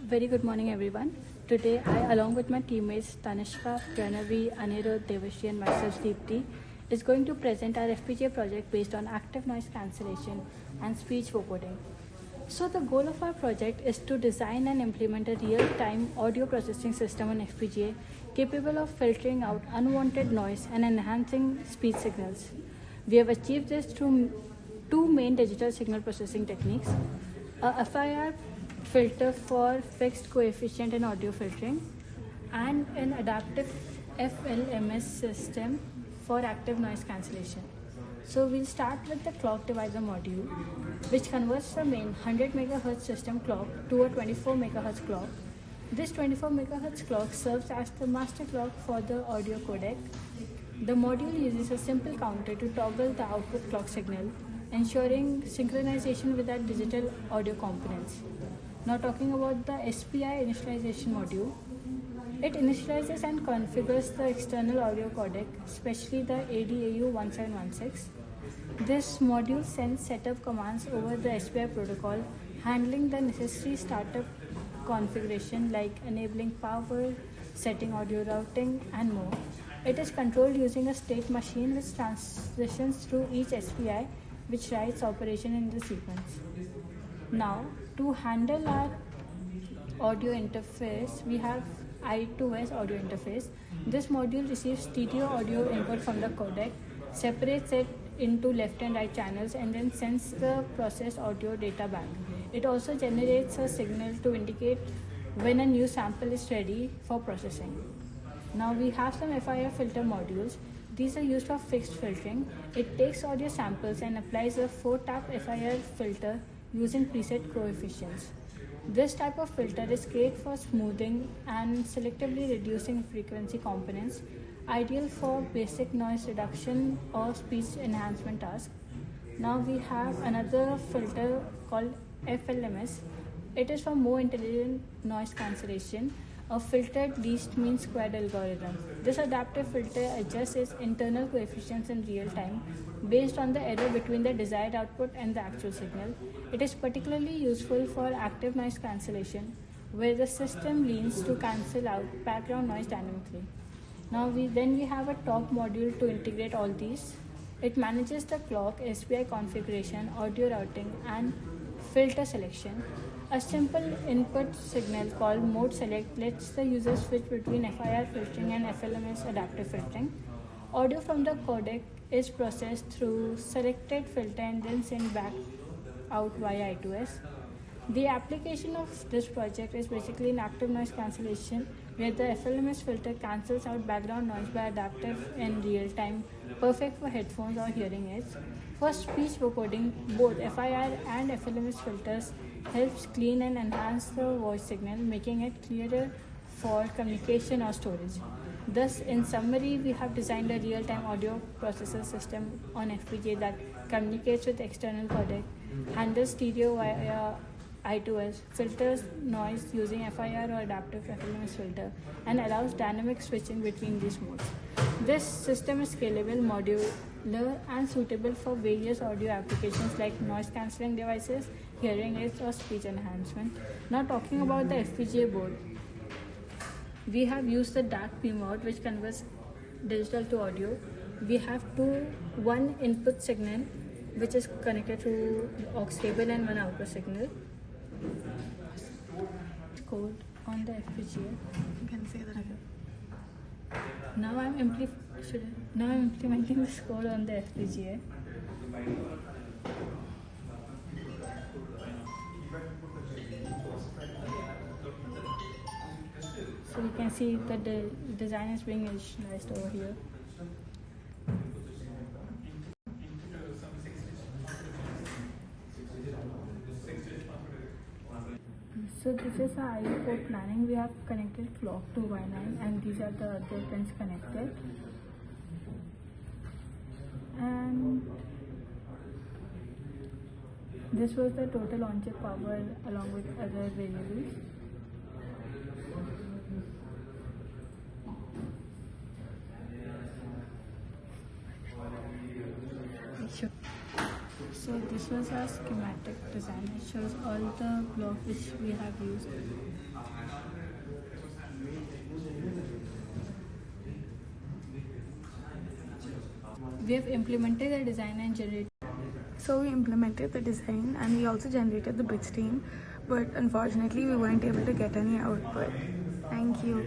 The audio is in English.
Very good morning, everyone. Today, I, along with my teammates Tanishka, Pranavi, Anirudh, Devashri, and myself, Deepti, is going to present our FPGA project based on active noise cancellation and speech vocoding. So, the goal of our project is to design and implement a real-time audio processing system on FPGA capable of filtering out unwanted noise and enhancing speech signals. We have achieved this through two main digital signal processing techniques: a FIR filter for fixed coefficient in audio filtering, and an adaptive FLMS system for active noise cancellation. So we'll start with the clock divider module, which converts the main 100 MHz system clock to a 24 MHz clock. This 24 MHz clock serves as the master clock for the audio codec. The module uses a simple counter to toggle the output clock signal, ensuring synchronization with our digital audio components. Now talking about the SPI initialization module, it initializes and configures the external audio codec, especially the ADAU1716. This module sends setup commands over the SPI protocol, handling the necessary startup configuration like enabling power, setting audio routing, and more. It is controlled using a state machine which transitions through each SPI, which writes operation in the sequence. Now, to handle our audio interface, we have I2S audio interface. This module receives stereo audio input from the codec, separates it into left and right channels, and then sends the processed audio data back. It also generates a signal to indicate when a new sample is ready for processing. Now we have some FIR filter modules. These are used for fixed filtering. It takes audio samples and applies a 4-tap FIR filter using preset coefficients. This type of filter is great for smoothing and selectively reducing frequency components, ideal for basic noise reduction or speech enhancement tasks. Now we have another filter called FLMS. It is for more intelligent noise cancellation, a filtered least mean squared algorithm. This adaptive filter adjusts its internal coefficients in real time based on the error between the desired output and the actual signal. It is particularly useful for active noise cancellation, where the system leans to cancel out background noise dynamically. Now we have a top module to integrate all these. It manages the clock, SPI configuration, audio routing, and filter selection. A simple input signal called mode select lets the user switch between FIR filtering and FLMS adaptive filtering. Audio from the codec is processed through selected filter and then sent back out via I2S. The application of this project is basically an active noise cancellation, where the FLMS filter cancels out background noise by adaptive in real time, perfect for headphones or hearing aids. For speech vocoding, both FIR and FLMS filters helps clean and enhance the voice signal, making it clearer for communication or storage. Thus, in summary, we have designed a real-time audio processor system on FPGA that communicates with external codec, handles stereo via I2S, filters noise using FIR or adaptive FLMS filter, and allows dynamic switching between these modes. This system is scalable, modular, and suitable for various audio applications like noise cancelling devices, hearing aids, or speech enhancement. Now talking about the FPGA board, we have used the DAC PMOD, which converts digital to audio. We have one input signal which is connected to aux cable and one output signal. Code on the FPGA. You can say that again. Now I'm implementing this code on the FPGA. So you can see that the design is being initialized over here. So this is our IO port planning. We have connected clock to Y9 and these are the other pins connected. And this was the total on-chip power along with other variables. So this was our schematic design. It shows all the blocks which we have used. We have implemented the design and generated. So we implemented the design and we also generated the bit stream, but unfortunately we weren't able to get any output. Thank you.